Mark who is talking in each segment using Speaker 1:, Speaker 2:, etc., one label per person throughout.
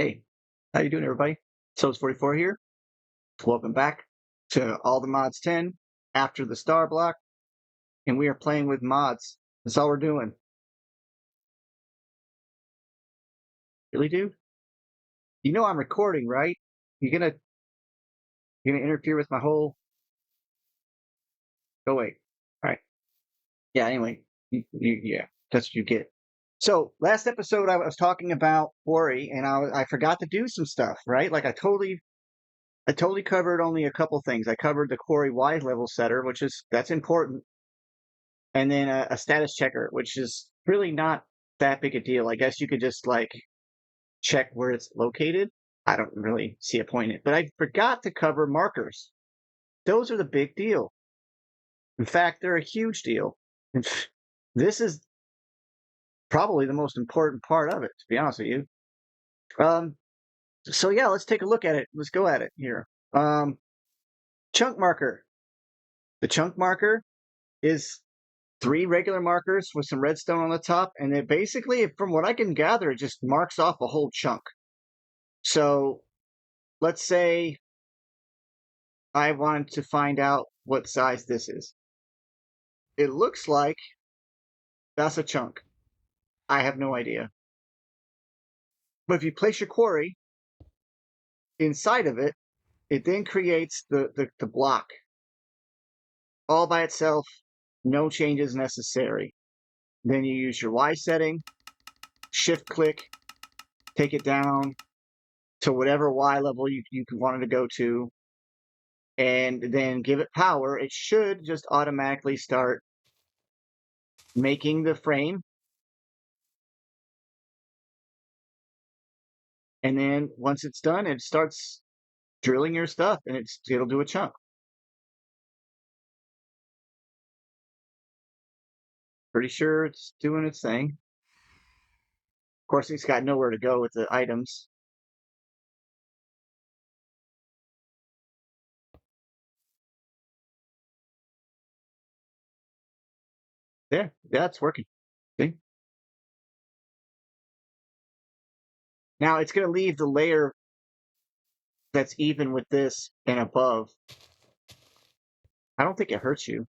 Speaker 1: Hey, how you doing, everybody? Souls 44 here. Welcome back to All the Mods 10 after the star block, and we are playing with mods. That's all we're doing. Really, dude? You know I'm recording, right? You gonna interfere with my whole? Oh wait. All right. Yeah. Anyway, yeah, that's what you get. So last episode I was talking about Quarry, and I forgot to do some stuff, right? Like I totally covered only a couple things. I covered the Quarry Y level setter, that's important, and then a status checker, which is really not that big a deal. I guess you could just like check where it's located. I don't really see a point in it, but I forgot to cover markers. Those are the big deal. In fact, they're a huge deal. And this is probably the most important part of it, to be honest with you. Um, so yeah, let's take a look at it. Let's go at it here. Chunk marker. The chunk marker is three regular markers with some redstone on the top, and it basically, from what I can gather, it just marks off a whole chunk. So let's say I wanted to find out what size this is. It looks like that's a chunk. I have no idea. But if you place your quarry inside of it, it then creates the block all by itself, no changes necessary. Then you use your Y setting, shift click, take it down to whatever Y level you wanted to go to, and then give it power. It should just automatically start making the frame. And then once it's done, it starts drilling your stuff, and it'll do a chunk. Pretty sure it's doing its thing. Of course, it's got nowhere to go with the items. Yeah, it's working. See? Now it's going to leave the layer that's even with this and above. I don't think it hurts you.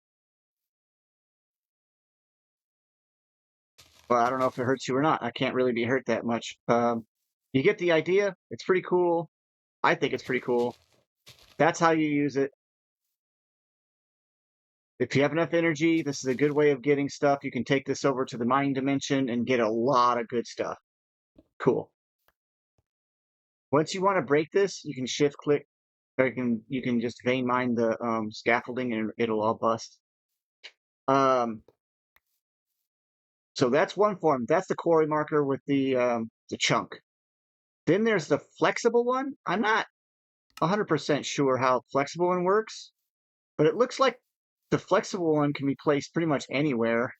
Speaker 1: Well, I don't know if it hurts you or not. I can't really be hurt that much. You get the idea. It's pretty cool. I think it's pretty cool. That's how you use it. If you have enough energy, this is a good way of getting stuff. You can take this over to the mining dimension and get a lot of good stuff. Cool. Once you want to break this, you can shift click, or you can just vein mine the scaffolding, and it'll all bust. So that's one form. That's the quarry marker with the chunk. Then there's the flexible one. I'm not 100% sure how flexible one works, but it looks like the flexible one can be placed pretty much anywhere,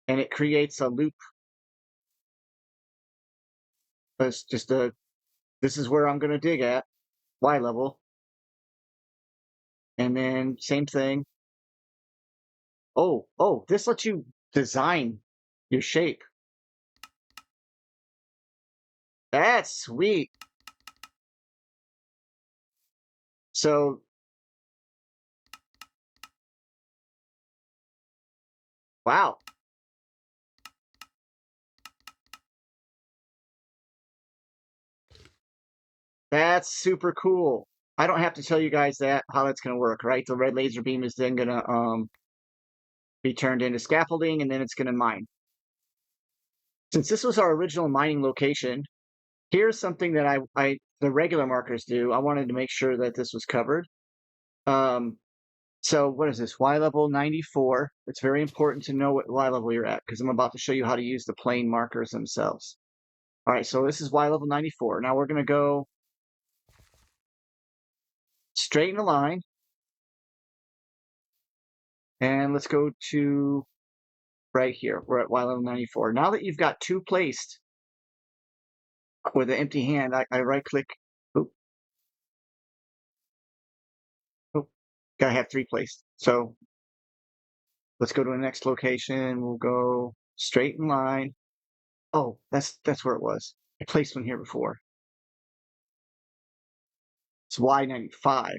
Speaker 1: and it creates a loop. It's just this is where I'm going to dig at, Y level. And then same thing. Oh, this lets you design your shape. That's sweet. So, wow. That's super cool. I don't have to tell you guys how that's going to work, right? The red laser beam is then going to be turned into scaffolding, and then it's going to mine. Since this was our original mining location, here's something that the regular markers do. I wanted to make sure that this was covered. So what is this? Y level 94. It's very important to know what Y level you're at, because I'm about to show you how to use the plane markers themselves. All right, so this is Y level 94. Now we're going to go straighten the line. And let's go to right here. We're at Y level 94. Now that you've got two placed with an empty hand, I right click. Gotta have three placed. So let's go to the next location. We'll go straight in line. Oh, that's where it was. I placed one here before. It's Y95.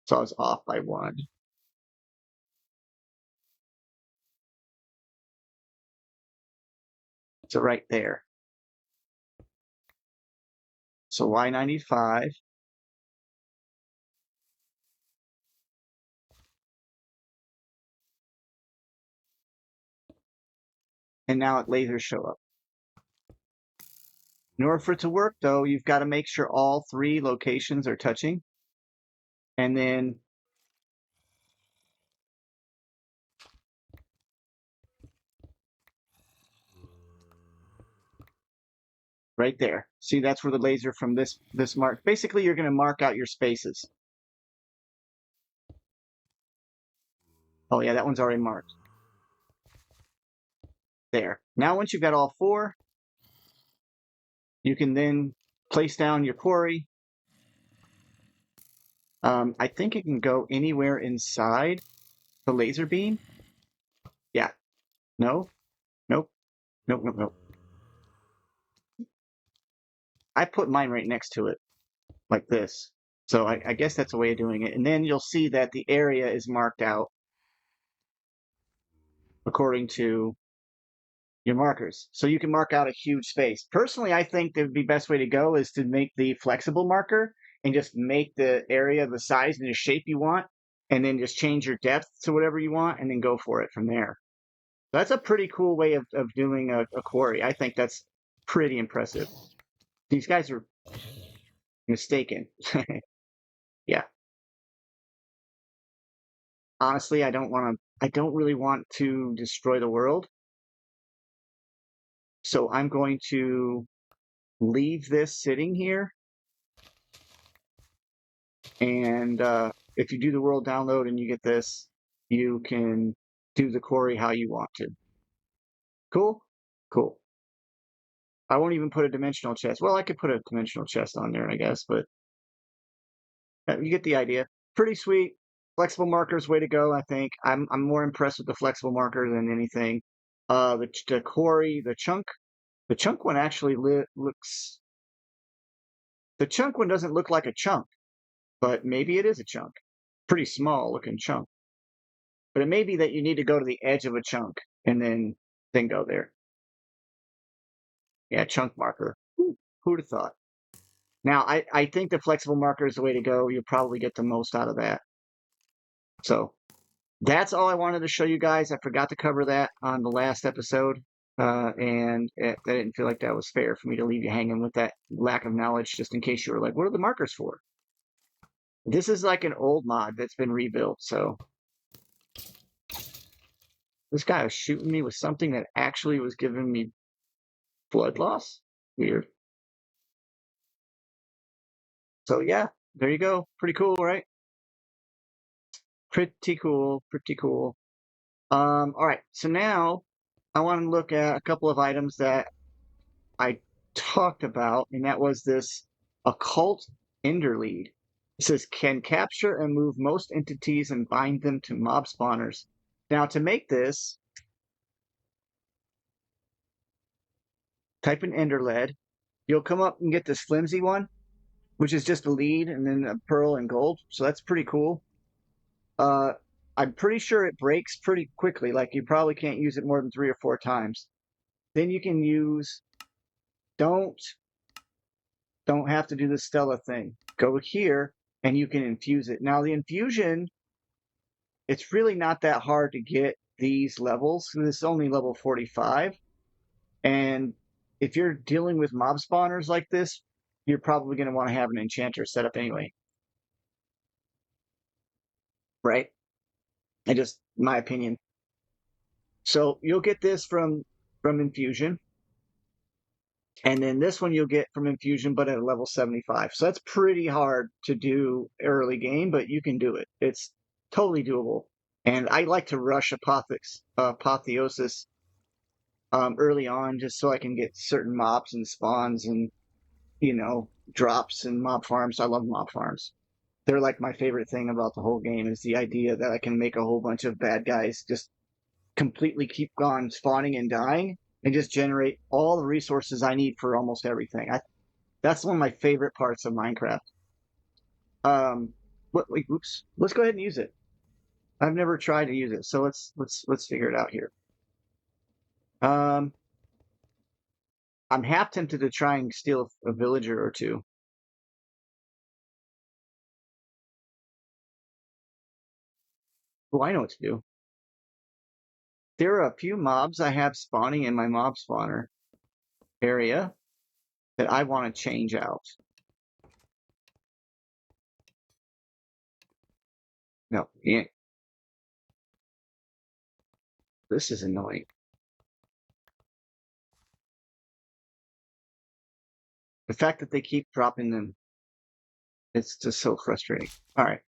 Speaker 1: So I was off by one. So right there. So Y95. And now it lasers show up. In order for it to work, though, you've got to make sure all three locations are touching. And then right there. See, that's where the laser from this mark. Basically, you're going to mark out your spaces. Oh yeah, that one's already marked. There. Now, once you've got all four, you can then place down your quarry. I think it can go anywhere inside the laser beam. Yeah. No. Nope. Nope. Nope. Nope. I put mine right next to it, like this. So I guess that's a way of doing it. And then you'll see that the area is marked out according to your markers. So you can mark out a huge space. Personally, I think the best way to go is to make the flexible marker and just make the area the size and the shape you want, and then just change your depth to whatever you want, and then go for it from there. That's a pretty cool way of doing a quarry. I think that's pretty impressive. These guys are mistaken. Yeah. Honestly, I don't really want to destroy the world. So I'm going to leave this sitting here. And if you do the world download and you get this, you can do the quarry how you want to. Cool? Cool. I won't even put a dimensional chest. Well, I could put a dimensional chest on there, I guess, but you get the idea. Pretty sweet. Flexible markers, way to go, I think. I'm more impressed with the flexible marker than anything. The quarry, the chunk one actually looks. The chunk one doesn't look like a chunk, but maybe it is a chunk. Pretty small looking chunk. But it may be that you need to go to the edge of a chunk and then go there. Yeah, chunk marker. Who'd have thought? Now, I think the flexible marker is the way to go. You'll probably get the most out of that. So that's all I wanted to show you guys. I forgot to cover that on the last episode. And I didn't feel like that was fair for me to leave you hanging with that lack of knowledge, just in case you were like, what are the markers for? This is like an old mod that's been rebuilt. So this guy was shooting me with something that actually was giving me blood loss. Weird. So yeah, there you go. Pretty cool, right? Pretty cool. Pretty cool. All right. So now I want to look at a couple of items that I talked about, and that was this occult ender lead. It says can capture and move most entities and bind them to mob spawners. Now to make this, type in ender lead. You'll come up and get this flimsy one, which is just a lead and then a pearl and gold. So that's pretty cool. I'm pretty sure it breaks pretty quickly. Like you probably can't use it more than 3 or 4 times. Then you can use, don't have to do the Stella thing. Go here and you can infuse it. Now the infusion, it's really not that hard to get these levels. This is only level 45. And if you're dealing with mob spawners like this, you're probably going to want to have an enchanter set up anyway. Right? My opinion. So you'll get this from infusion. And then this one you'll get from infusion, but at a level 75. So that's pretty hard to do early game, but you can do it. It's totally doable. And I like to rush apotheosis early on just so I can get certain mobs and spawns and, drops and mob farms. I love mob farms. They're like my favorite thing about the whole game is the idea that I can make a whole bunch of bad guys just completely keep on spawning and dying and just generate all the resources I need for almost everything. That's one of my favorite parts of Minecraft. Um, wait, oops. Let's go ahead and use it. I've never tried to use it, so let's figure it out here. Um, I'm half tempted to try and steal a villager or two. Oh, I know what to do. There are a few mobs I have spawning in my mob spawner area that I want to change out. No, yeah, this is annoying. The fact that they keep dropping them, it's just so frustrating. All right,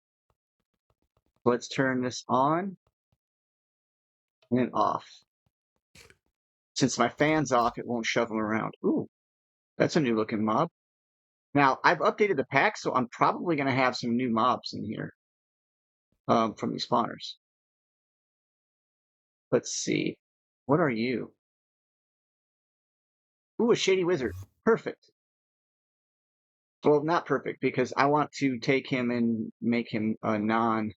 Speaker 1: let's turn this on and off. Since my fan's off, it won't shove them around. Ooh, that's a new looking mob. Now, I've updated the pack, so I'm probably going to have some new mobs in here from these spawners. Let's see. What are you? Ooh, a shady wizard. Perfect. Well, not perfect, because I want to take him and make him a non.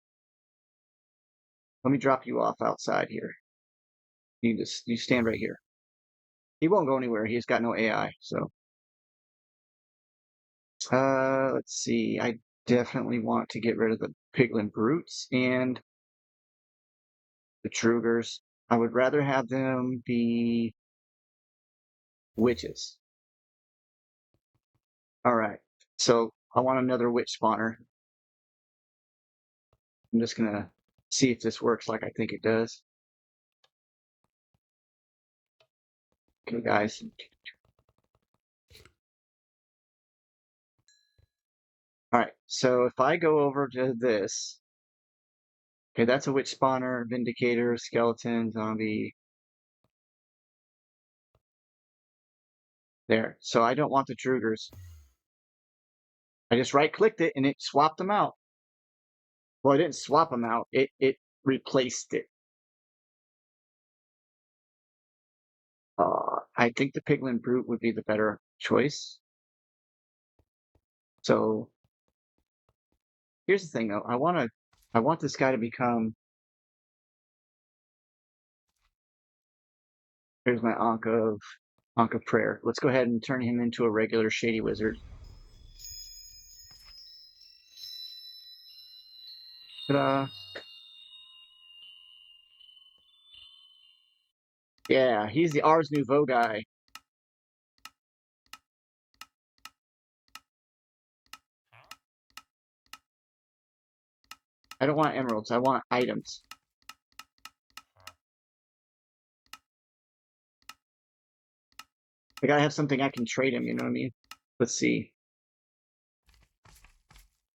Speaker 1: Let me drop you off outside here. You stand right here. He won't go anywhere. He's got no AI. So, let's see. I definitely want to get rid of the piglin brutes and the Trugers. I would rather have them be witches. All right. So I want another witch spawner. I'm just gonna see if this works like I think it does. Okay, guys. All right. So if I go over to this, okay, that's a witch spawner, Vindicator, skeleton, zombie. There. So I don't want the Trugers. I just right clicked it and it swapped them out. Well, I didn't swap them out. It replaced it. I think the Piglin Brute would be the better choice. So here's the thing, though. I want this guy to become. Here's my Ankh of Prayer. Let's go ahead and turn him into a regular Shady Wizard. Ta-da! Yeah, he's the Ars Nouveau guy. I don't want emeralds. I want items. I gotta have something I can trade him. You know what I mean? Let's see.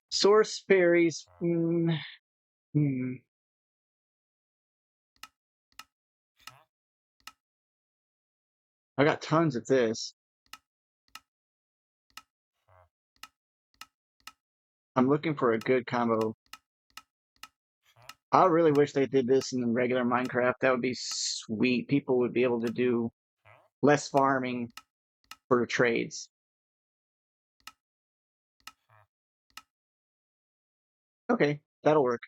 Speaker 1: Source fairies. Hmm. I got tons of this. I'm looking for a good combo. I really wish they did this in regular Minecraft. That would be sweet. People would be able to do less farming for trades. Okay, that'll work.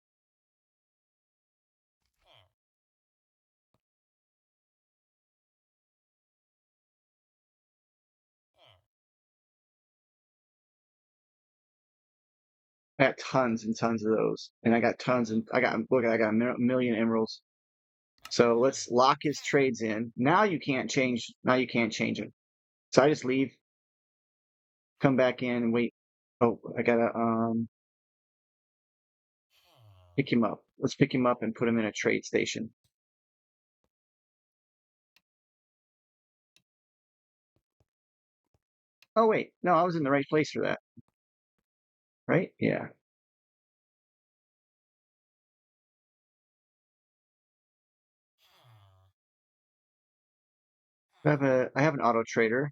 Speaker 1: I got tons and tons of those, and I got tons and I got look. I got a million emeralds. So let's lock his trades in. Now you can't change. Now you can't change him. So I just leave, come back in, and wait. Oh, I gotta pick him up. Let's pick him up and put him in a trade station. Oh wait, no, I was in the right place for that, right? Yeah. I have an auto trader,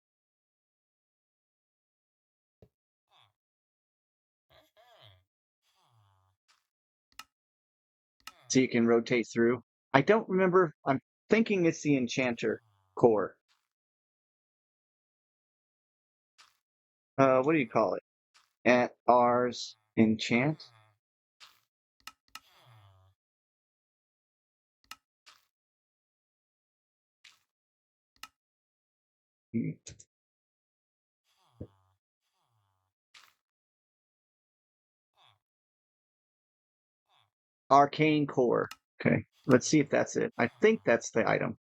Speaker 1: so you can rotate through. I don't remember. I'm thinking it's the enchanter core. what do you call it? At ours enchant. Arcane core. Okay, let's see if that's it. I think that's the item.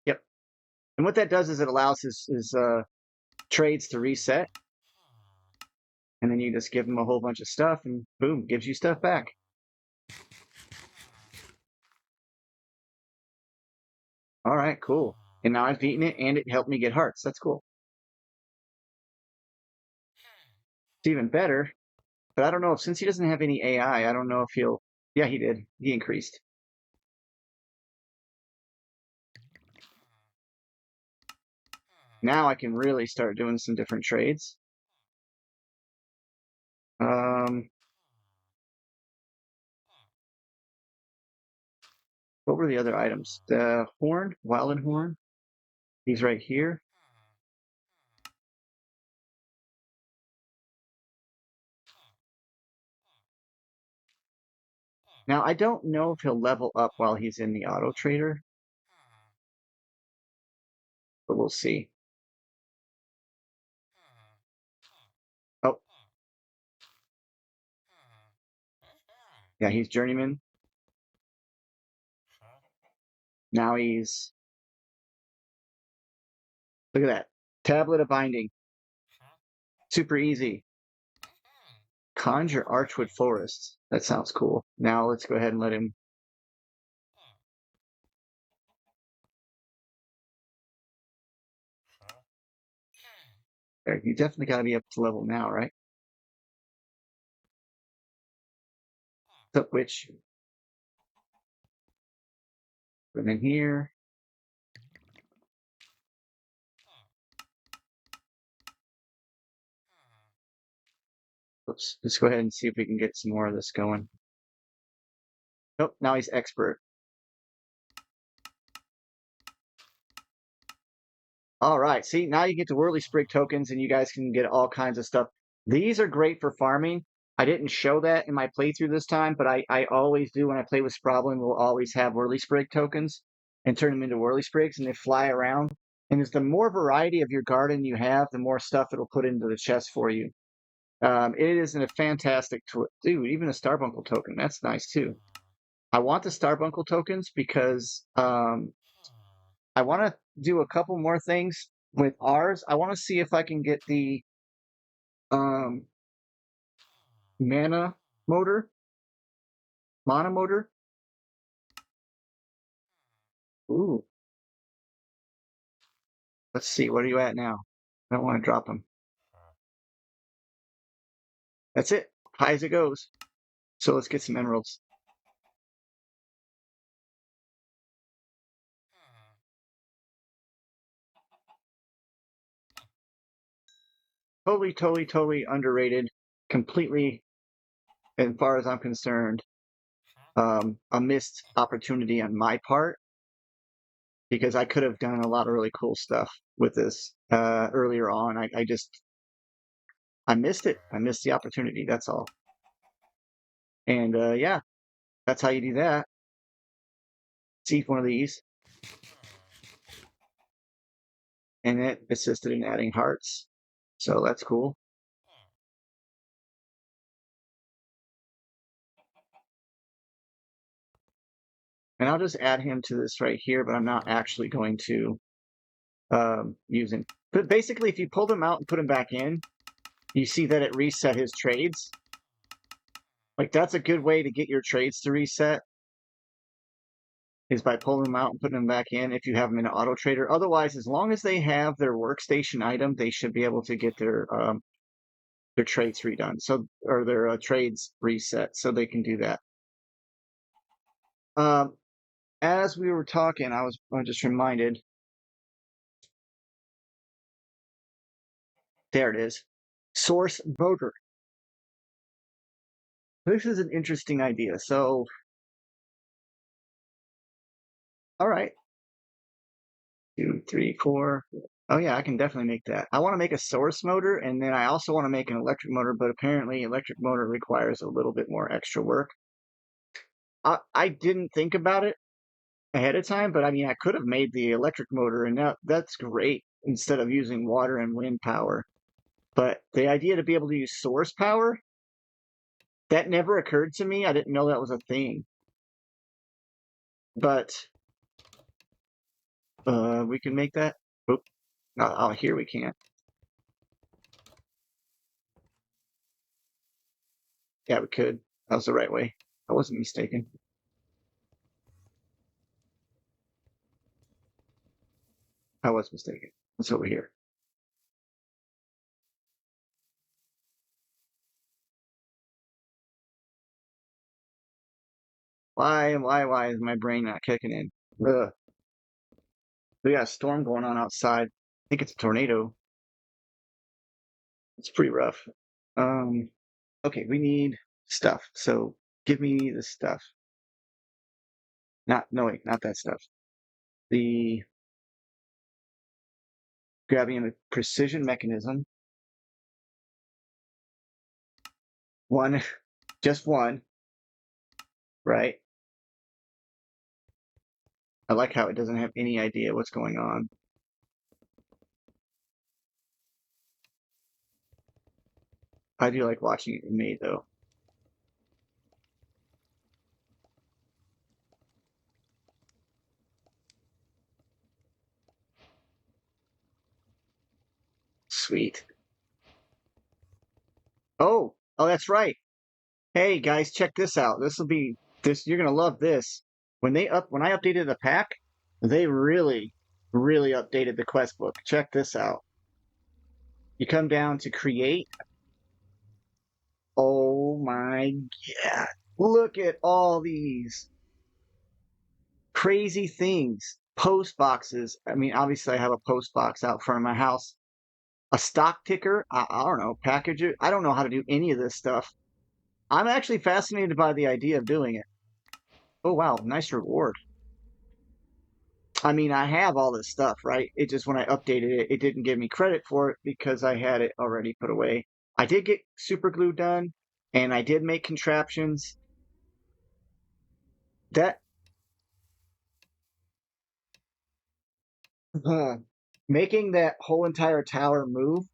Speaker 1: Yep. And what that does is it allows his trades to reset, and then you just give him a whole bunch of stuff, and boom, gives you stuff back. All right, cool. And now I've beaten it, and it helped me get hearts. That's cool. It's even better, but I don't know if since he doesn't have any AI, I don't know if he'll. Yeah, he did. He increased. Now I can really start doing some different trades. Um, what were the other items? The horn, wild horn. He's right here. Now I don't know if he'll level up while he's in the auto trader, but we'll see. Oh, yeah, he's journeyman. Now he's look at that. Tablet of binding. Super easy. Conjure Archwood Forest. That sounds cool. Now let's go ahead and let him. There, you definitely got to be up to level now, right? So, which, put him in here. Let's go ahead and see if we can get some more of this going. Nope, now he's expert. All right, see, now you get the Whirly Sprig tokens and you guys can get all kinds of stuff. These are great for farming. I didn't show that in my playthrough this time, but I always do when I play with Sproblin. We'll always have Whirly Sprig tokens and turn them into Whirly Sprigs and they fly around. And as the more variety of your garden you have, the more stuff it'll put into the chest for you. It is a fantastic tool. Dude, even a Starbuncle token, that's nice too. I want the Starbuncle tokens because I want to do a couple more things with ours. I want to see if I can get the um, mana motor, mana motor. Ooh, let's see. What are you at now? I don't want to drop them. That's it. High as it goes. So let's get some emeralds. Totally, totally, totally underrated. Completely, as far as I'm concerned, a missed opportunity on my part because I could have done a lot of really cool stuff with this earlier on. I just I missed it. I missed the opportunity. That's all. And yeah, that's how you do that. See one of these, and it assisted in adding hearts. So that's cool. And I'll just add him to this right here, but I'm not actually going to use him. But basically, if you pulled him out and put him back in, you see that it reset his trades. Like that's a good way to get your trades to reset is by pulling them out and putting them back in if you have them in an auto trader. Otherwise, as long as they have their workstation item, they should be able to get their trades redone. So or their trades reset, so they can do that. Um, as we were talking, I just reminded. There it is. Source voter. This is an interesting idea. So, all right, 2, 3, 4. Oh yeah, I can definitely make that. I want to make a source motor, and then I also want to make an electric motor, but apparently electric motor requires a little bit more extra work. I didn't think about it ahead of time, but I mean, I could have made the electric motor, and that's great instead of using water and wind power. But the idea to be able to use source power, that never occurred to me. I didn't know that was a thing. But we can make that. Oh, oh, here we can't. Yeah, we could. That was the right way. I wasn't mistaken. I was mistaken. It's over here. Why is my brain not kicking in? Ugh. We got a storm going on outside. I think it's a tornado. It's pretty rough. Um, okay, we need stuff. So give me the stuff. Not, no, wait, not that stuff. The grabbing a precision mechanism. One, just one, right? I like how it doesn't have any idea what's going on. I do like watching it made though. Sweet. Oh, that's right. Hey guys, check this out. This will be this. You're gonna love this. When I updated the pack, they really updated the quest book. Check this out. You come down to create. Oh my god! Look at all these crazy things. Post boxes. I mean, obviously I have a post box out front of my house. A stock ticker. I don't know. Package it. I don't know how to do any of this stuff. I'm actually fascinated by the idea of doing it. Oh wow, nice reward. I mean, I have all this stuff, right? It just when I updated it, it didn't give me credit for it because I had it already put away. I did get super glue done, and I did make contraptions. That uh, making that whole entire tower move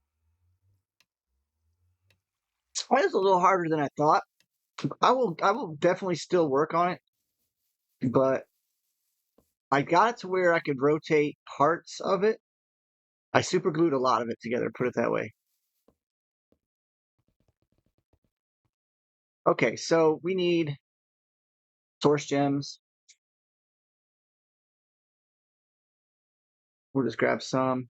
Speaker 1: was a little harder than I thought. I will definitely still work on it, but I got it to where I could rotate parts of it. I super glued a lot of it together, put it that way. Okay, so we need source gems. We'll just grab some.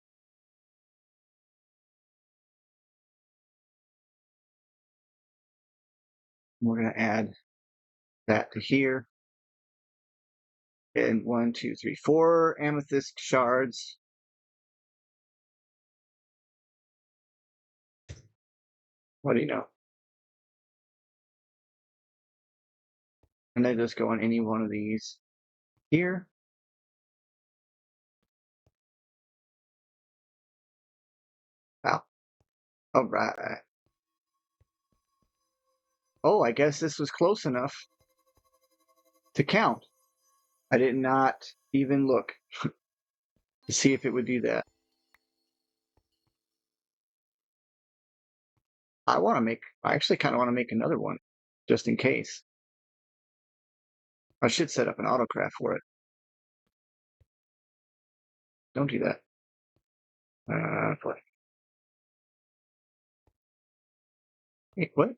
Speaker 1: We're going to add that to here. And one, two, three, four amethyst shards. What do you know? And they just go on any one of these here. Wow. All right. Oh, I guess this was close enough to count. I did not even look to see if it would do that. I actually kind of want to make another one just in case. I should set up an autocraft for it. Don't do that. Play. Wait, what?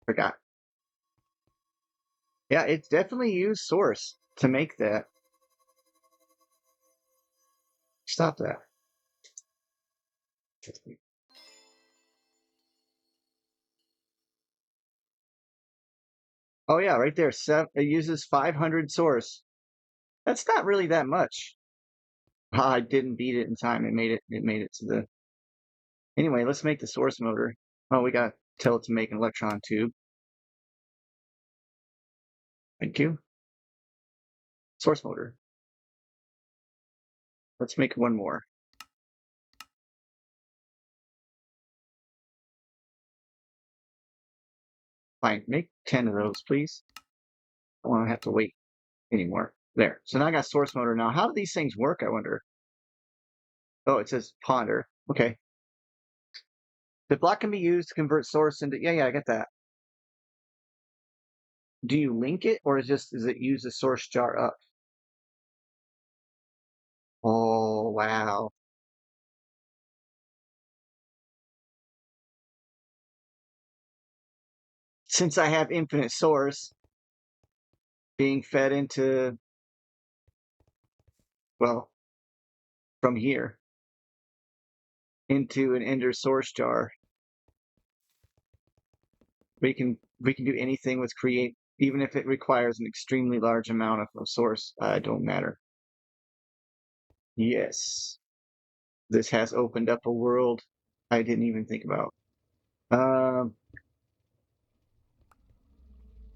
Speaker 1: Forgot. Yeah, it's definitely used source to make that. Stop that. Oh yeah, right there. It uses 500 source. That's not really that much. I didn't beat it in time. It made it to the. Anyway, let's make the source motor. Oh, we got to tell it to make an electron tube. Thank you. Source motor. Let's make one more. Fine, make 10 of those, please. I don't want to have to wait anymore. There. So now I got source motor. Now, how do these things work, I wonder? Oh, it says ponder. Okay. The block can be used to convert source into... Yeah, I get that. Do you link it, or is it use the source jar up? Oh, wow. Since I have infinite source being fed into, well, from here into an ender source jar, we can do anything with create, even if it requires an extremely large amount of source. Don't matter. Yes, this has opened up a world I didn't even think about. Um,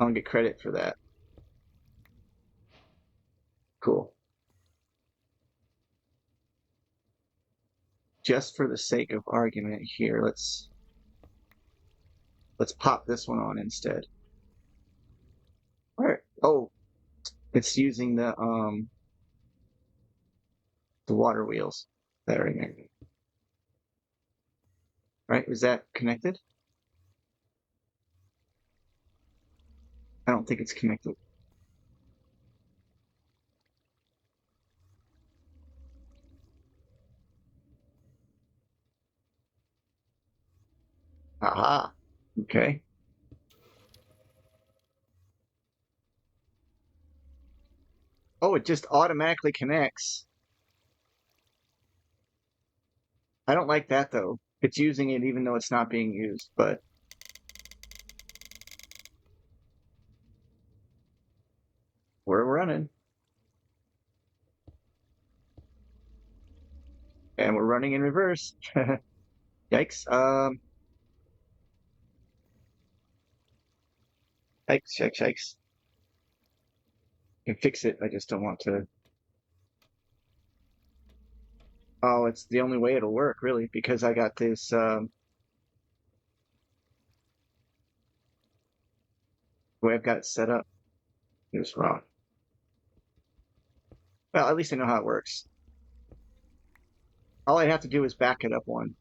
Speaker 1: I don't get credit for that. Cool. Just for the sake of argument here, let's pop this one on instead. All right. Oh, it's using the water wheels that are in there. Right? Is that connected? I don't think it's connected. Aha. Okay. Oh, it just automatically connects. I don't like that though. It's using it even though it's not being used, but we're running. And we're running in reverse. Yikes. Yikes. I can fix it. I just don't want to. Oh, it's the only way it'll work, really, because I got this way I've got it set up. It was wrong. Well, at least I know how it works. All I have to do is back it up one.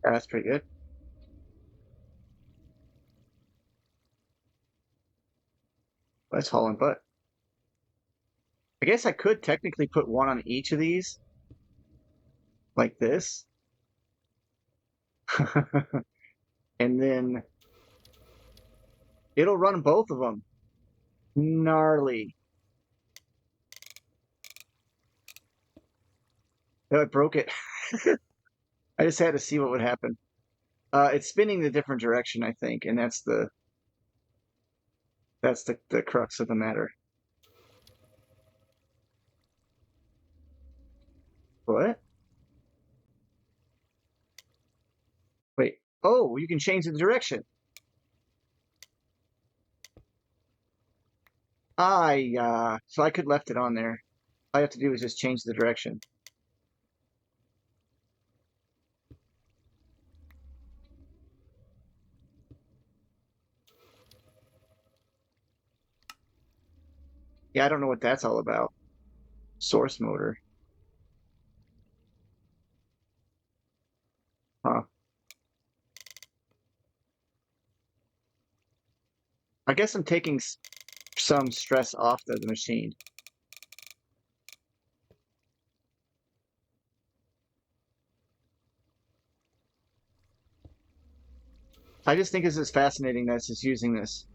Speaker 1: Yeah, that's pretty good. That's hauling butt. I guess I could technically put one on each of these, like this. And then it'll run both of them. Gnarly. Oh, it broke it. I just had to see what would happen. It's spinning the different direction, I think, and that's the crux of the matter. What? Wait. Oh, you can change the direction. So I could left it on there. All I have to do is just change the direction. Yeah, I don't know what that's all about. Source motor. Huh. I guess I'm taking some stress off the machine. I just think this is fascinating that it's just using this.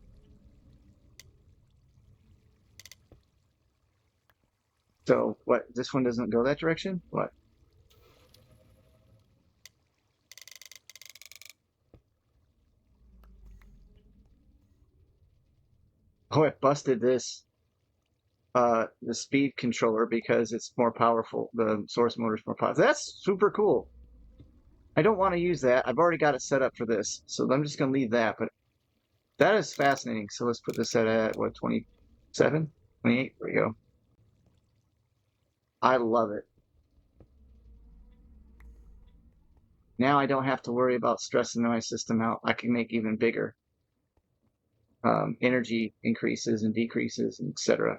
Speaker 1: So what? This one doesn't go that direction? What? Oh, it busted the speed controller because it's more powerful. The source motor is more powerful. That's super cool. I don't want to use that. I've already got it set up for this, so I'm just going to leave that. But that is fascinating. So let's put this at what, 27, 28? There we go. I love it. Now I don't have to worry about stressing my system out. I can make even bigger energy increases and decreases, and etc.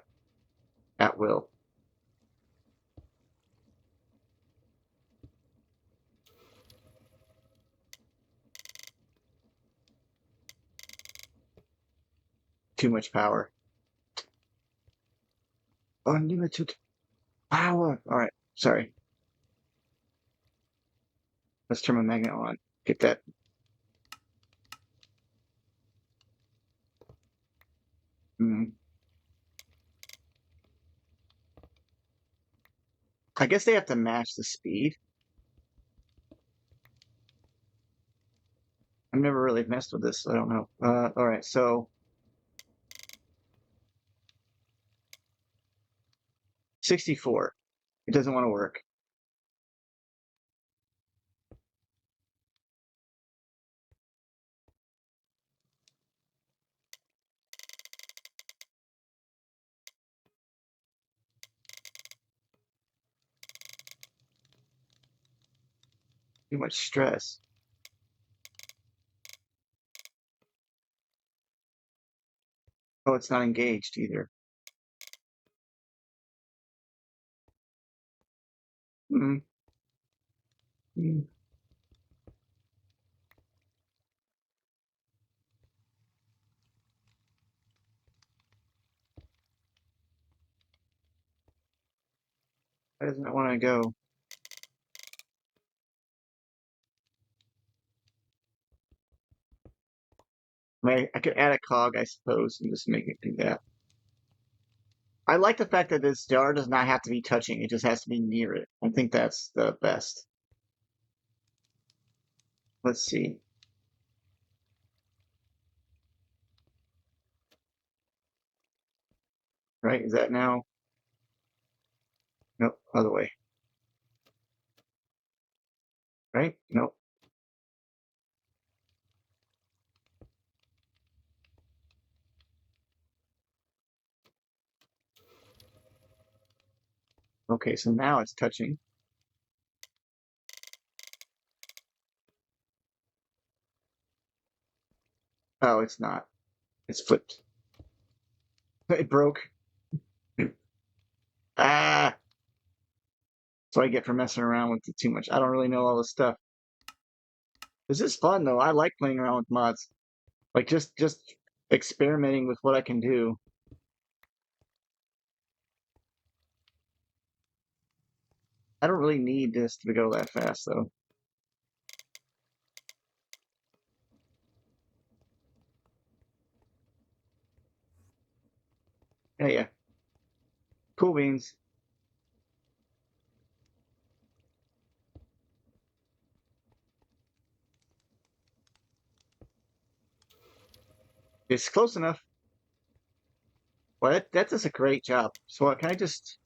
Speaker 1: at will. Too much power. Unlimited power. All right. Sorry. Let's turn my magnet on. Get that. Mm. I guess they have to match the speed. I've never really messed with this, so I don't know. All right, so 64. It doesn't want to work. Too much stress. Oh, it's not engaged either. Mm. Mm. Why doesn't it want to go? I could add a cog, I suppose, and just make it do that. I like the fact that this jar does not have to be touching, it just has to be near it. I think that's the best. Let's see. Right? Is that now? Nope, other way. Right? Nope. Okay, so now it's touching. Oh, it's not. It's flipped. It broke. Ah! So I get for messing around with it too much. I don't really know all this stuff. This is fun though. I like playing around with mods. Like just experimenting with what I can do. I don't really need this to go that fast though. Yeah, yeah. Cool beans. It's close enough. Well, that does a great job. So can I just...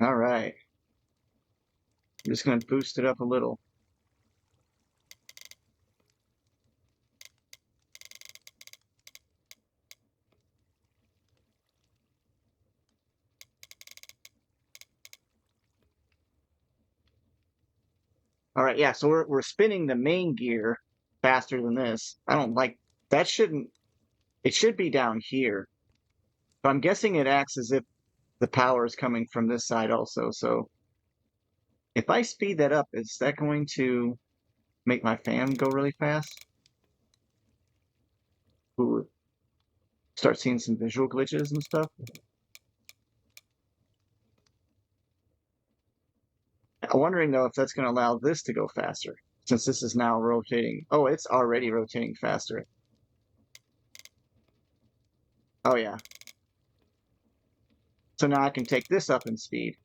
Speaker 1: All right. I'm just going to boost it up a little. All right, yeah, so we're spinning the main gear faster than this. I don't like... That shouldn't... It should be down here. But I'm guessing it acts as if the power is coming from this side also. So if I speed that up, is that going to make my fan go really fast? Ooh, start seeing some visual glitches and stuff. I'm wondering though if that's going to allow this to go faster, since this is now rotating. Oh, it's already rotating faster. Oh yeah. So now I can take this up in speed.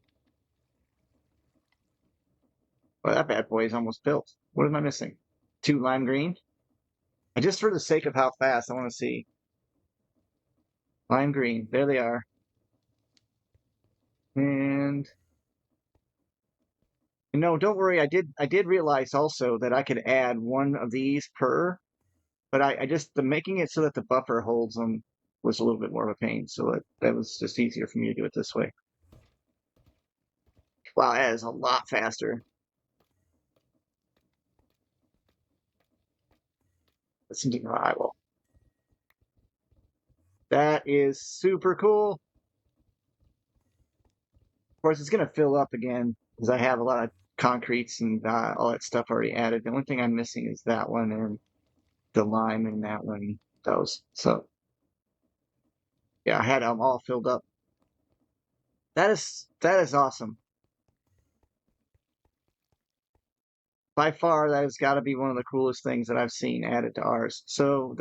Speaker 1: Well, that bad boy is almost built. What am I missing? Two lime green? And just for the sake of how fast, I want to see. Lime green. There they are. And no, don't worry. I did realize also that I could add one of these per, but I just the making it so that the buffer holds them was a little bit more of a pain. So that was just easier for me to do it this way. Wow, that is a lot faster. Listen to rival. That is super cool. Of course, it's going to fill up again because I have a lot of concretes and all that stuff already added. The only thing I'm missing is that one and the lime in that one. Those. So yeah, I had them all filled up. That is awesome. By far, that has got to be one of the coolest things that I've seen added to ours. So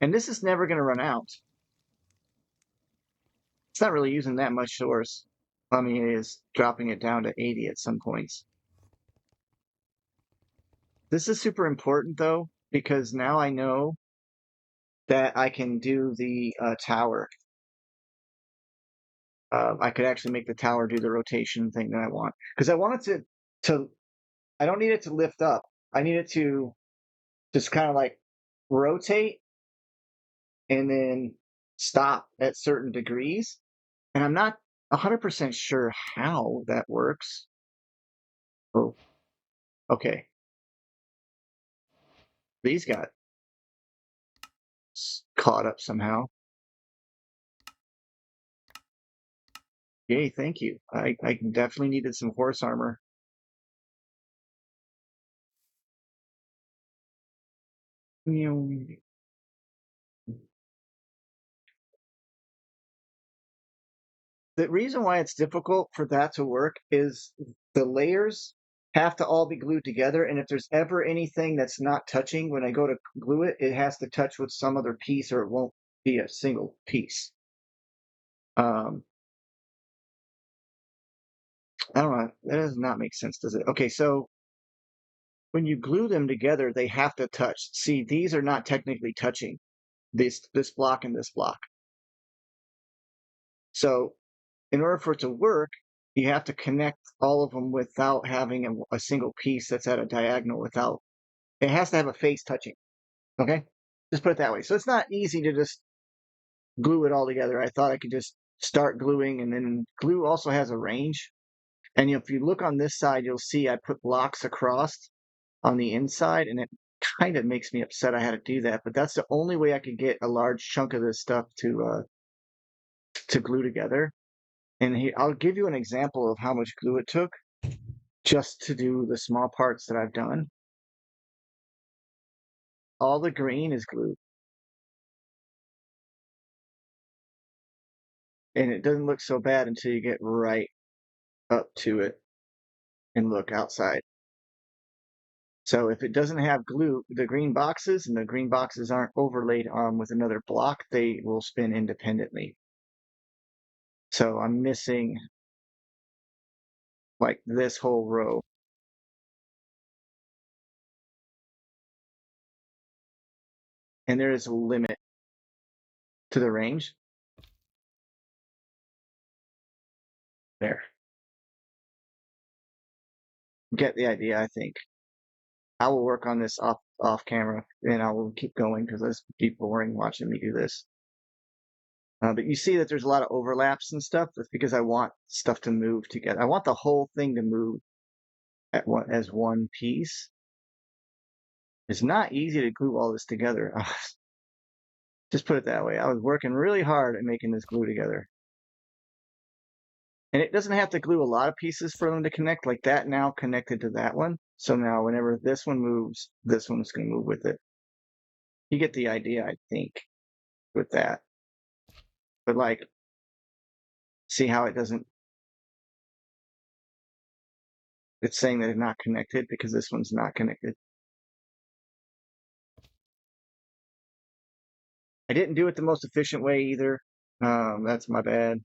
Speaker 1: and this is never going to run out. It's not really using that much source. I mean, it is dropping it down to 80 at some points. This is super important though, because now I know that I can do the tower. I could actually make the tower do the rotation thing that I want. Because I want it to, I don't need it to lift up. I need it to just kind of like rotate and then stop at certain degrees. And I'm not 100% sure how that works. Oh, okay. These got caught up somehow. Yay, thank you. I definitely needed some horse armor. You know, the reason why it's difficult for that to work is the layers have to all be glued together. And if there's ever anything that's not touching, when I go to glue it, it has to touch with some other piece or it won't be a single piece. Um, I don't know. That does not make sense, does it? Okay, so when you glue them together, they have to touch. See, these are not technically touching this block and this block. So in order for it to work, you have to connect all of them without having a single piece that's at a diagonal without, it has to have a face touching. Okay. Just put it that way. So it's not easy to just glue it all together. I thought I could just start gluing, and then glue also has a range. And if you look on this side, you'll see I put blocks across on the inside, and it kind of makes me upset I had to do that. But that's the only way I could get a large chunk of this stuff to glue together. And I'll give you an example of how much glue it took just to do the small parts that I've done. All the green is glued, and it doesn't look so bad until you get right up to it and look outside. So if it doesn't have glue, the green boxes, and the green boxes aren't overlaid with another block, they will spin independently. So I'm missing like this whole row. And there is a limit to the range. There. Get the idea, I think. I will work on this off camera, and I will keep going because this be boring watching me do this. But you see that there's a lot of overlaps and stuff. That's because I want stuff to move together. I want the whole thing to move as one piece. It's not easy to glue all this together. Just put it that way. I was working really hard at making this glue together. And it doesn't have to glue a lot of pieces for them to connect, like that now connected to that one. So now whenever this one moves, this one's going to move with it. You get the idea, I think, with that. But like, see how it doesn't, it's saying that they're not connected because this one's not connected. I didn't do it the most efficient way either. That's my bad.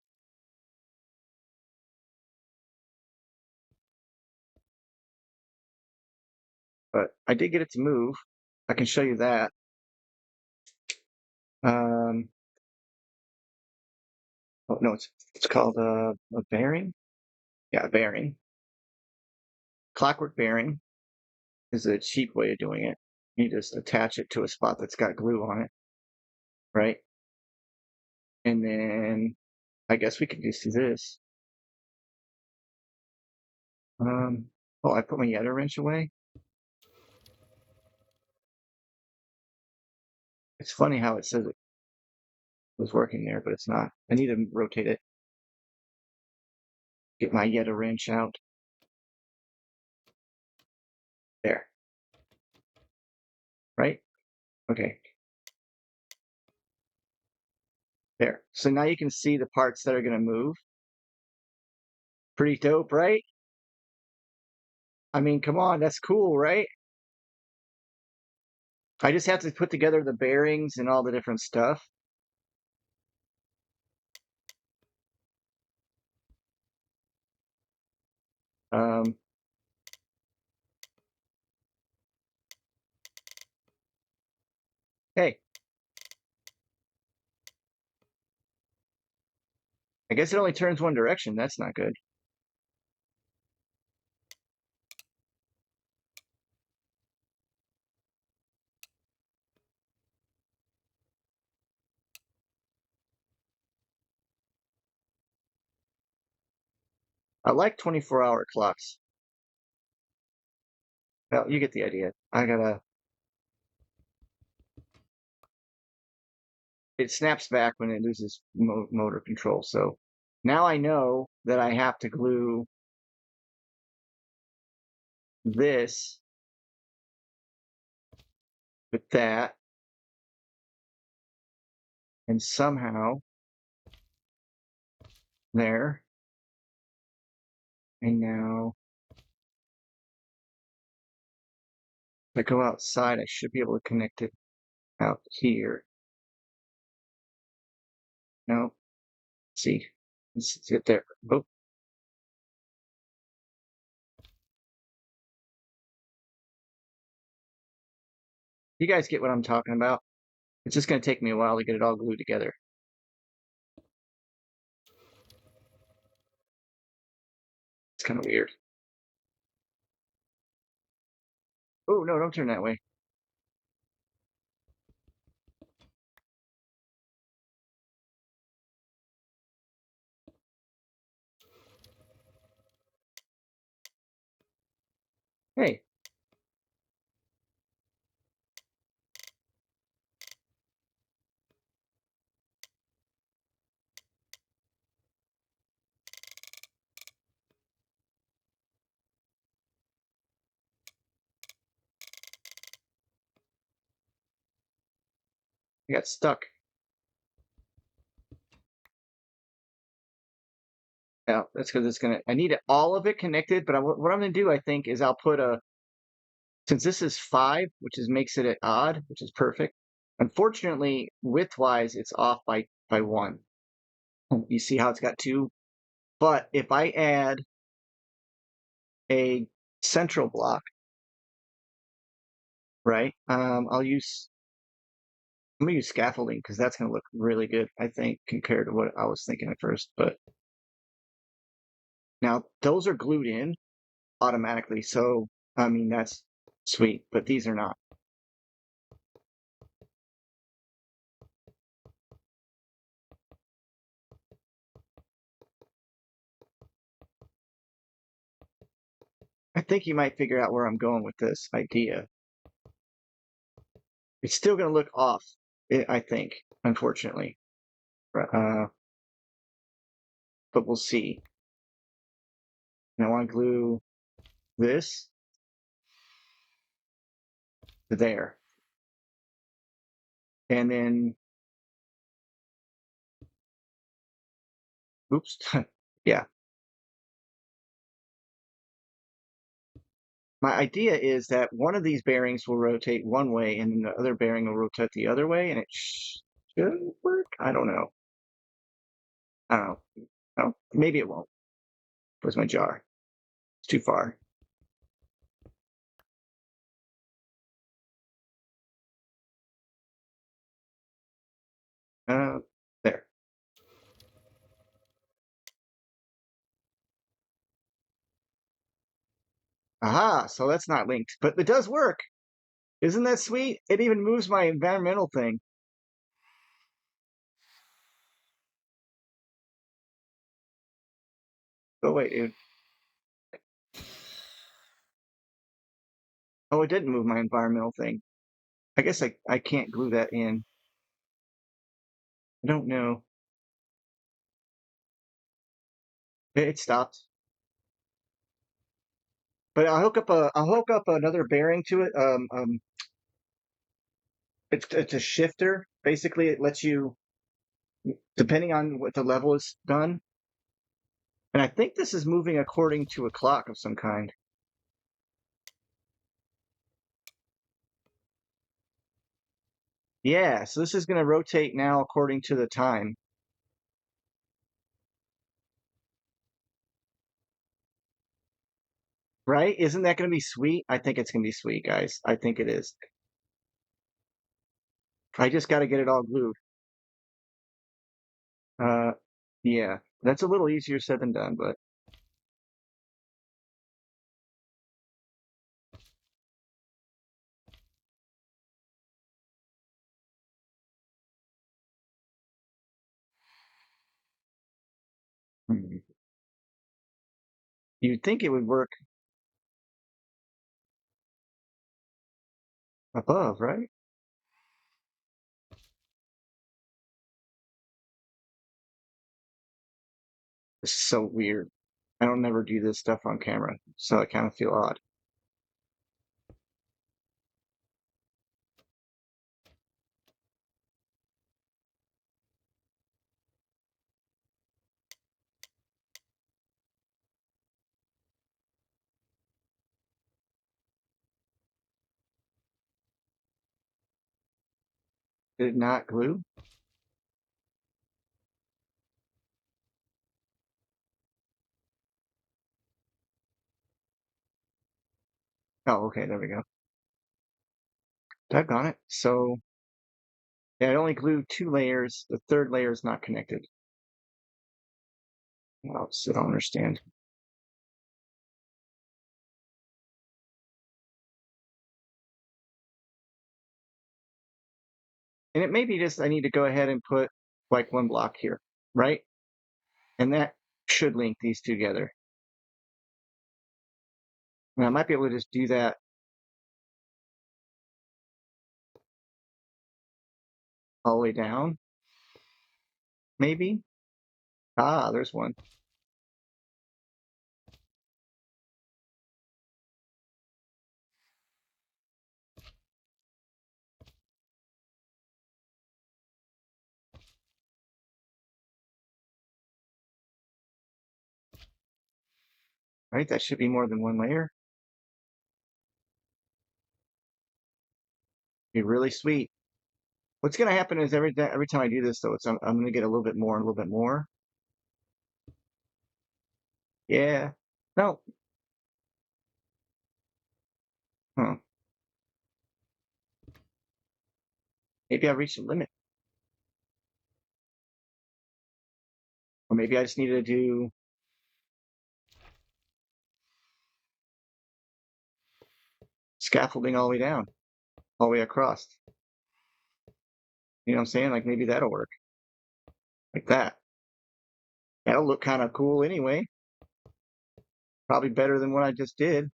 Speaker 1: But I did get it to move. I can show you that. Um, oh no, it's called a bearing. Yeah, a bearing. Clockwork bearing is a cheap way of doing it. You just attach it to a spot that's got glue on it, right? And then I guess we could just do this. Um, oh, I put my Yeta wrench away. It's funny how it says it was working there, but it's not. I need to rotate it. Get my Yeta wrench out. There, right? Okay, there. So now you can see the parts that are going to move. Pretty dope, right? I mean, come on, that's cool, right? I just have to put together the bearings and all the different stuff. Um, hey, I guess it only turns one direction. That's not good. I like 24-hour clocks. Well, you get the idea. It snaps back when it loses motor control. So now I know that I have to glue this with that, and somehow there. And now if I go outside, I should be able to connect it out here. No, see, let's get there. Oh, you guys get what I'm talking about. It's just going to take me a while to get it all glued together. It's kind of weird. Oh, no, don't turn that way. Hey, I got stuck. Yeah, that's because I need all of it connected, but what I'm going to do, I think, is I'll put since this is 5, which makes it at odd, which is perfect. Unfortunately, width-wise, it's off by 1. You see how it's got 2? But if I add a central block, right? I'm gonna use scaffolding because that's gonna look really good, I think, compared to what I was thinking at first. But now those are glued in automatically, so I mean that's sweet, but these are not. I think you might figure out where I'm going with this idea. It's still gonna look off, I think, unfortunately. Uh, but we'll see. And I want to glue this to there. And then, oops, yeah. My idea is that one of these bearings will rotate one way and then the other bearing will rotate the other way, and it should work. I don't know. I don't know. Oh, maybe it won't. Where's my jar? It's too far. Uh, there. Aha, so that's not linked, but it does work. Isn't that sweet? It even moves my environmental thing. Oh, wait, dude. Oh, it didn't move my environmental thing. I guess I can't glue that in. I don't know. It stopped. But I'll hook up another bearing to it. It's a shifter. Basically, it lets you, depending on what the level is done. And I think this is moving according to a clock of some kind. Yeah, so this is going to rotate now according to the time. Right? Isn't that going to be sweet? I think it's going to be sweet, guys. I think it is. I just got to get it all glued. Uh, yeah, that's a little easier said than done, but hmm. You'd think it would work above, right? It's so weird. I don't never do this stuff on camera, so I kind of feel odd. Did it not glue? Oh, okay, there we go. Doggone it. So, yeah, I only glued two layers. The third layer is not connected. Oh, so I don't understand. And it may be just I need to go ahead and put like one block here, right? And that should link these together. And I might be able to just do that all the way down, maybe. Ah, there's one. Right? That should be more than one layer. Be really sweet. What's going to happen is every time I do this, though, I'm going to get a little bit more and a little bit more. Yeah. No. Huh. Maybe I reached the limit, or maybe I just needed to do scaffolding all the way down, all the way across. You know what I'm saying? Like maybe that'll work, like that. That'll look kind of cool anyway. Probably better than what I just did.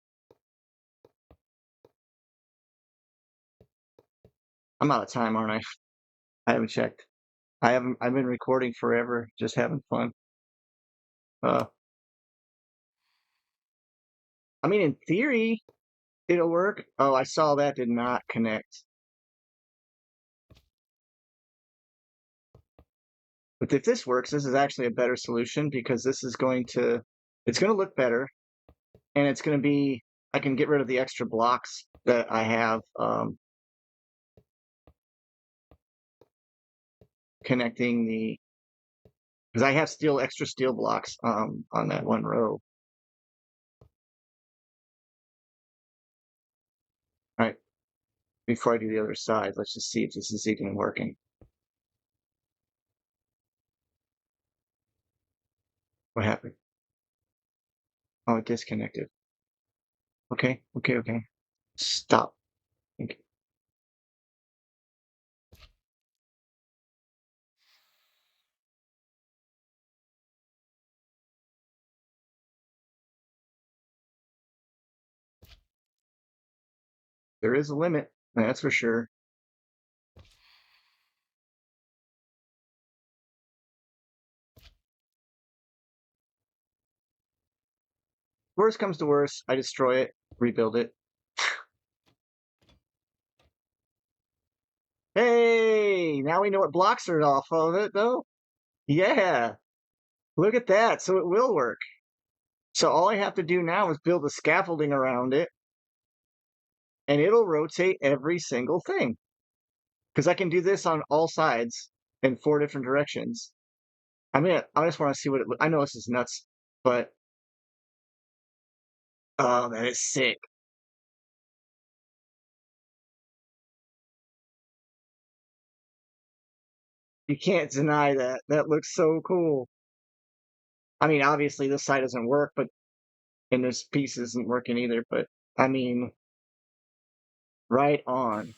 Speaker 1: I'm out of time, aren't I? I haven't checked. I haven't. I've been recording forever, just having fun. Uh, I mean, in theory, it'll work. Oh, I saw that did not connect. But if this works, this is actually a better solution because this is it's going to look better, and it's going to be, I can get rid of the extra blocks that I have connecting because I have extra steel blocks on that one row. All right, before I do the other side, let's just see if this is even working. What happened? Oh, it disconnected. Okay, okay, okay. Stop. Okay. There is a limit, that's for sure. Worst comes to worst, I destroy it, rebuild it. Hey, now we know what blocks are off of it, though. Yeah, look at that. So it will work. So all I have to do now is build a scaffolding around it, and it'll rotate every single thing. Because I can do this on all sides in 4 different directions. I mean, I just want to see what I know this is nuts, but oh, that is sick. You can't deny that. That looks so cool. I mean, obviously this side doesn't work, but and this piece isn't working either. But I mean, right on.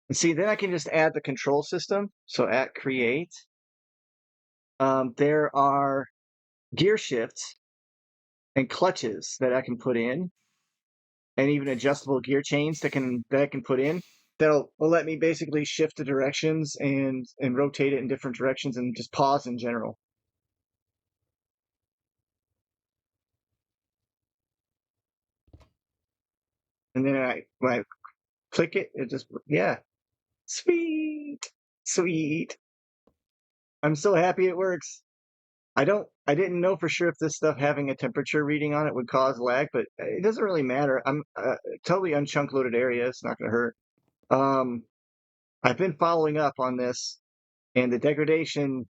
Speaker 1: And see, then I can just add the control system. So at create, there are gear shifts and clutches that I can put in, and even adjustable gear chains that I can put in. That'll will let me basically shift the directions and rotate it in different directions and just pause in general. And then when I click it, it just yeah, sweet, sweet. I'm so happy it works. I didn't know for sure if this stuff having a temperature reading on it would cause lag, but it doesn't really matter. I'm totally unchunk loaded area. It's not going to hurt. Um, I've been following up on this, and the degradation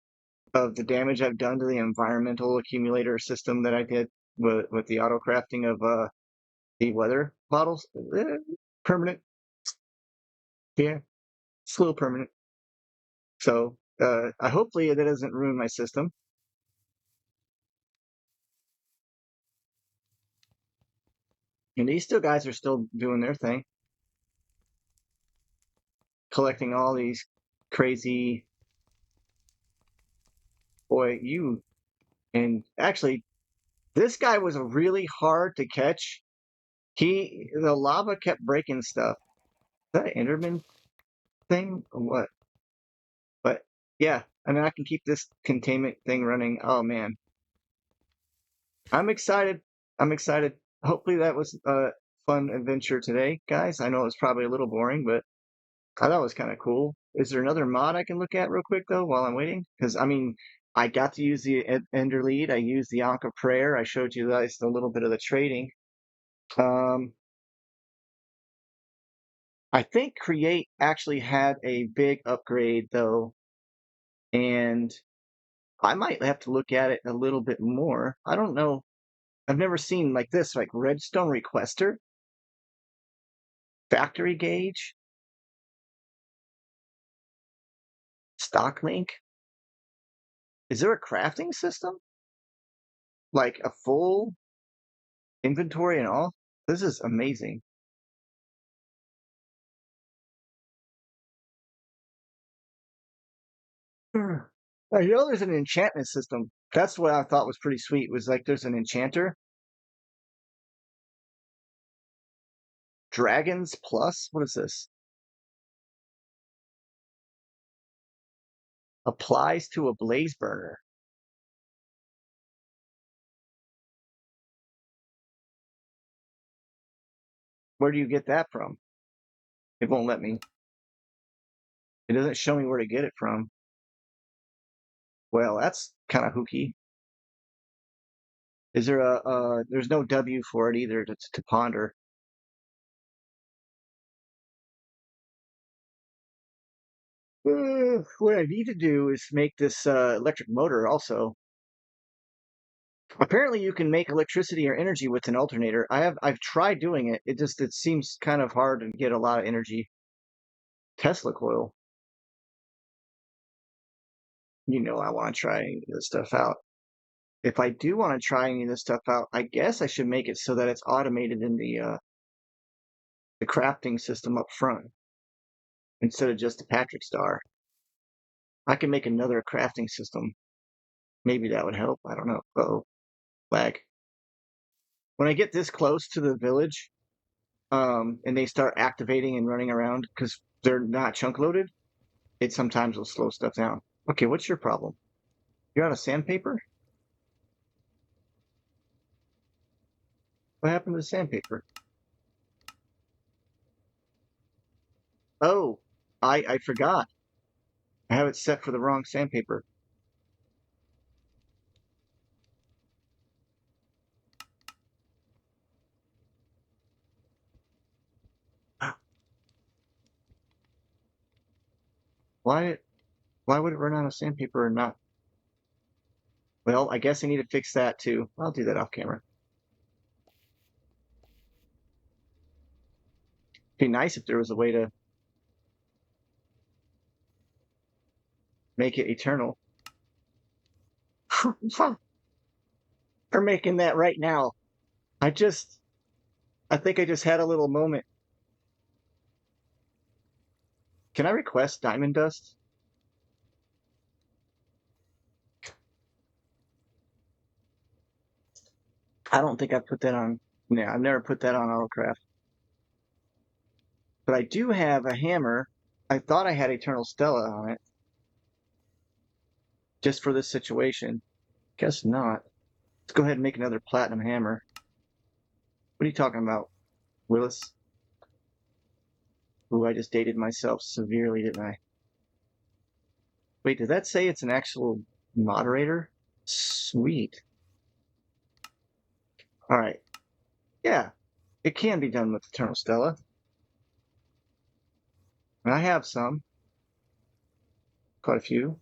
Speaker 1: of the damage I've done to the environmental accumulator system that I did with the auto crafting of the weather models, permanent. Yeah, it's a little permanent. So I hopefully that doesn't ruin my system. And these still guys are still doing their thing, collecting all these crazy boy you. And actually, this guy was really hard to catch. The lava kept breaking stuff. Is that an Enderman thing or what? But yeah, I mean, I can keep this containment thing running. Oh man, I'm excited. I'm excited. Hopefully that was a fun adventure today, guys. I know it was probably a little boring, but I thought it was kind of cool. Is there another mod I can look at real quick though while I'm waiting? Because I mean, I got to use the Ender Lead. I used the Ankh of Prayer. I showed you guys a little bit of the trading. Um, I think Create actually had a big upgrade though, and I might have to look at it a little bit more. I don't know. I've never seen like this, like Redstone Requester, Factory Gauge, Stock Link. Is there a crafting system? Like a full inventory and all? This is amazing. I know there's an enchantment system. That's what I thought was pretty sweet. Was like there's an enchanter, Dragons Plus. What is this? Applies to a blaze burner. Where do you get that from? It won't let me. It doesn't show me where to get it from. Well, that's kind of hooky. Is there there's no W for it either to ponder. What I need to do is make this electric motor also. Apparently you can make electricity or energy with an alternator. I've tried doing it. It seems kind of hard to get a lot of energy. Tesla coil. You know I want to try this stuff out. if I do want to try any of this stuff out, I guess I should make it so that it's automated in the crafting system up front instead of just a Patrick Star. I can make another crafting system. Maybe that would help. I don't know. Uh-oh, lag. When I get this close to the village, and they start activating and running around because they're not chunk loaded, it sometimes will slow stuff down. Okay, what's your problem? You're out of sandpaper? What happened to the sandpaper? Oh, I forgot. I have it set for the wrong sandpaper. Why why would it run out of sandpaper or not? Well, I guess I need to fix that too. I'll do that off camera. It'd be nice if there was a way to make it eternal. We're making that right now. I just I think I just had a little moment. Can I request diamond dust? I don't think I've put that on. Yeah, I've never put that on autocraft. But I do have a hammer. I thought I had Eternal Stella on it just for this situation. Guess not. Let's go ahead and make another platinum hammer. What are you talking about, Willis? Ooh, I just dated myself severely, didn't I? Wait, did that say it's an actual moderator? Sweet. All right. Yeah, it can be done with Eternal Stella. And I have some. Quite a few.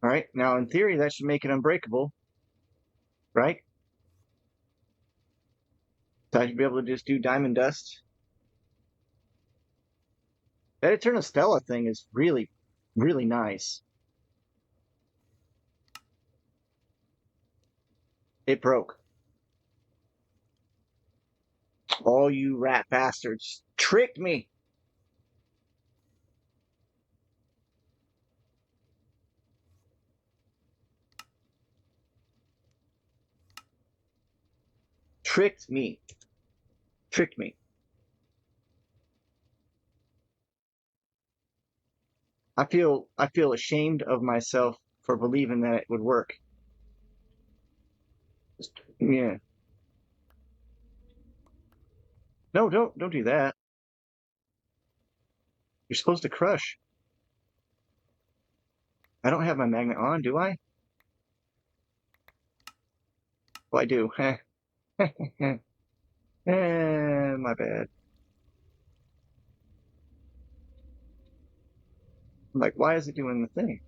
Speaker 1: All right. Now, in theory, that should make it unbreakable, right? So I should be able to just do diamond dust. That Eternal Stella thing is really, really nice. It broke. All you rat bastards tricked me. Tricked me. Tricked me. I feel ashamed of myself for believing that it would work. Yeah. No, don't do that. You're supposed to crush. I don't have my magnet on, do I? Well, I do. My bad. I'm like, why is it doing the thing?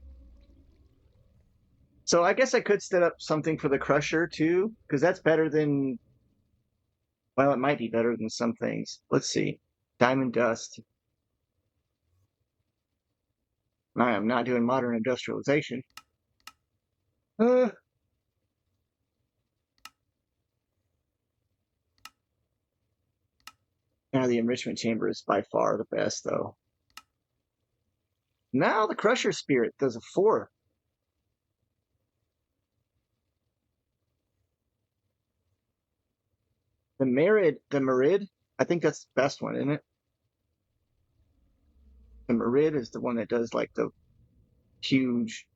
Speaker 1: So I guess I could set up something for the crusher too, because that's better than, well, it might be better than some things. Let's see. Diamond dust. I am not doing modern industrialization. Uh, Now the enrichment chamber is by far the best, though. Now the crusher spirit does a 4. The Merid, I think that's the best one, isn't it? The Merid is the one that does like the huge,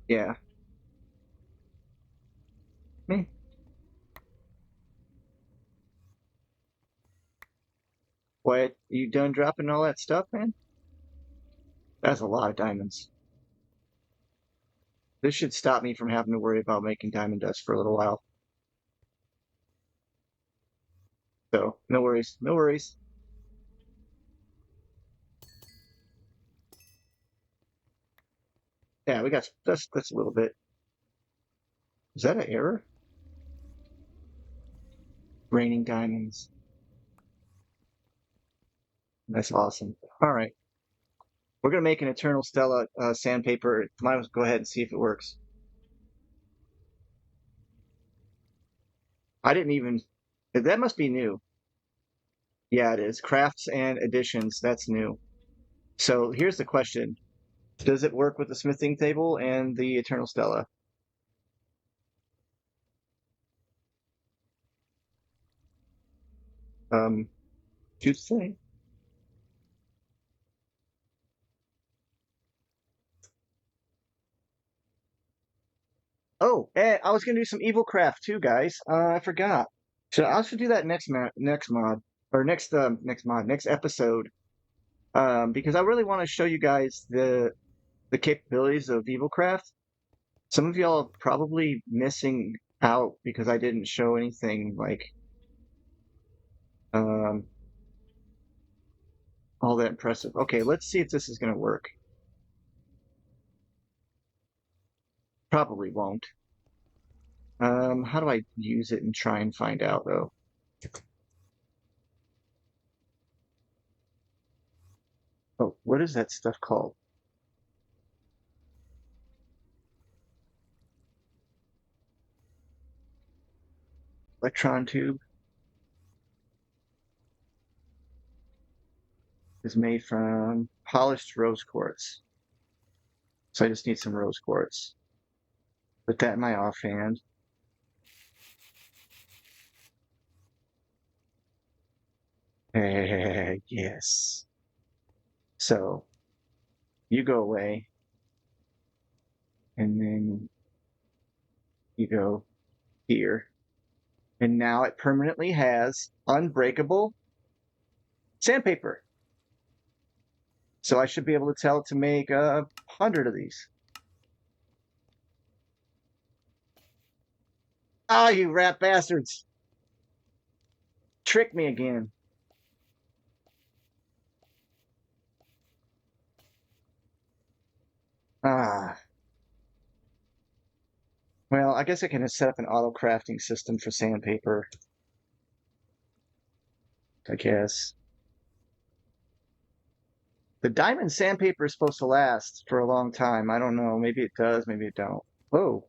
Speaker 1: yeah. Hmm. What, you done dropping all that stuff, man? That's a lot of diamonds. This should stop me from having to worry about making diamond dust for a little while. So, no worries, no worries. Yeah, we got that's a little bit. Is that an error? Raining diamonds. That's awesome. All right. We're gonna make an Eternal Stella sandpaper. Might as well go ahead and see if it works. I didn't even. That must be new. Yeah, it is. Crafts and additions. That's new. So here's the question: does it work with the smithing table and the Eternal Stella? Um, should say. Oh, I was gonna do some evil craft too, guys. I forgot. So I should do that next mod, or next episode. Because I really want to show you guys the capabilities of evilcraft. Some of y'all are probably missing out because I didn't show anything like um all that impressive. Okay, let's see if this is gonna work. Probably won't. How do I use it and try and find out though? Oh, what is that stuff called? Electron tube is made from polished rose quartz. So I just need some rose quartz. Put that in my offhand. Yes. So you go away, and then you go here. And now it permanently has unbreakable sandpaper. So I should be able to tell it to make 100 of these. Ah, you rat bastards. Trick me again. Ah. Well, I guess I can set up an auto crafting system for sandpaper, I guess. The diamond sandpaper is supposed to last for a long time. I don't know. Maybe it does, maybe it don't. Whoa.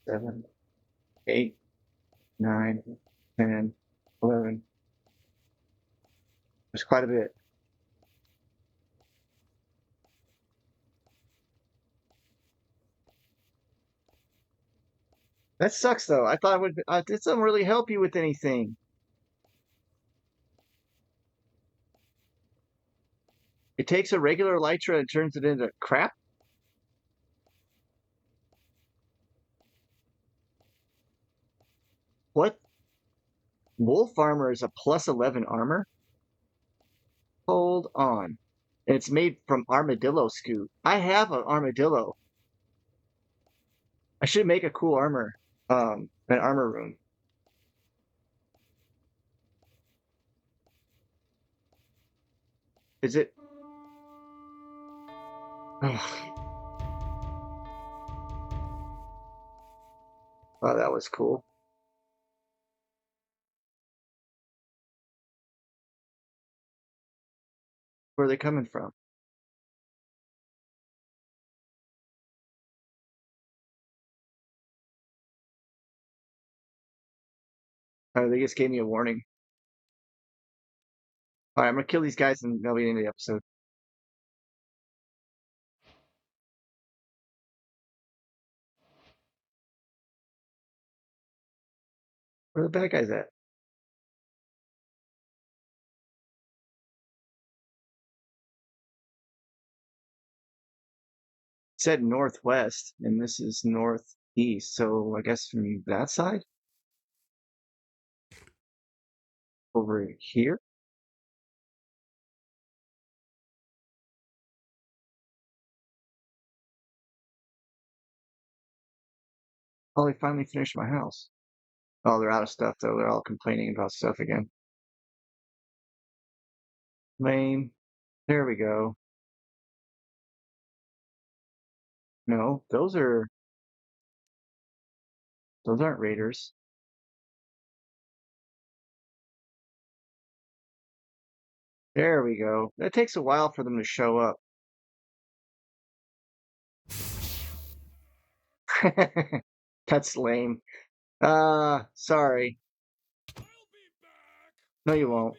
Speaker 1: 7, 8, 9, 10, 11. There's quite a bit. That sucks though. I thought it doesn't really help you with anything. It takes a regular Elytra and turns it into crap. What? Wolf armor is a +11 armor? Hold on. And it's made from armadillo scoot. I have an armadillo. I should make a cool armor. An armor room. Is it? Oh, wow, that was cool. Where are they coming from? They just gave me a warning. All right, I'm gonna kill these guys and that'll be the end of the episode. Where are the bad guys at? It said northwest, and this is northeast. So I guess from that side over here. Oh, they finally finished my house. Oh, they're out of stuff though. They're all complaining about stuff again. Lame. There we go. No, those aren't raiders. There we go. It takes a while for them to show up. That's lame. Sorry. No, you won't.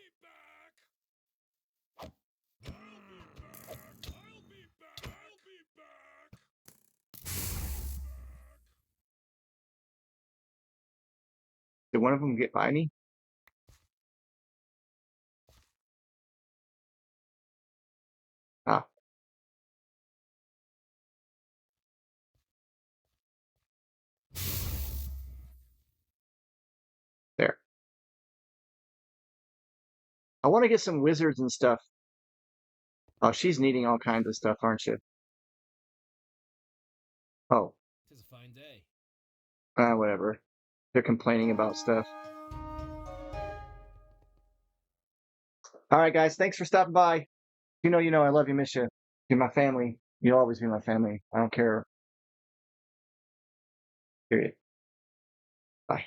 Speaker 1: Did one of them get by me? Ah, there. I want to get some wizards and stuff. Oh, she's needing all kinds of stuff, aren't you? Oh,
Speaker 2: Tis a fine day.
Speaker 1: whatever. They're complaining about stuff. All right, guys. Thanks for stopping by. You know, I love you, miss you. You're my family. You'll always be my family. I don't care. Period. Bye.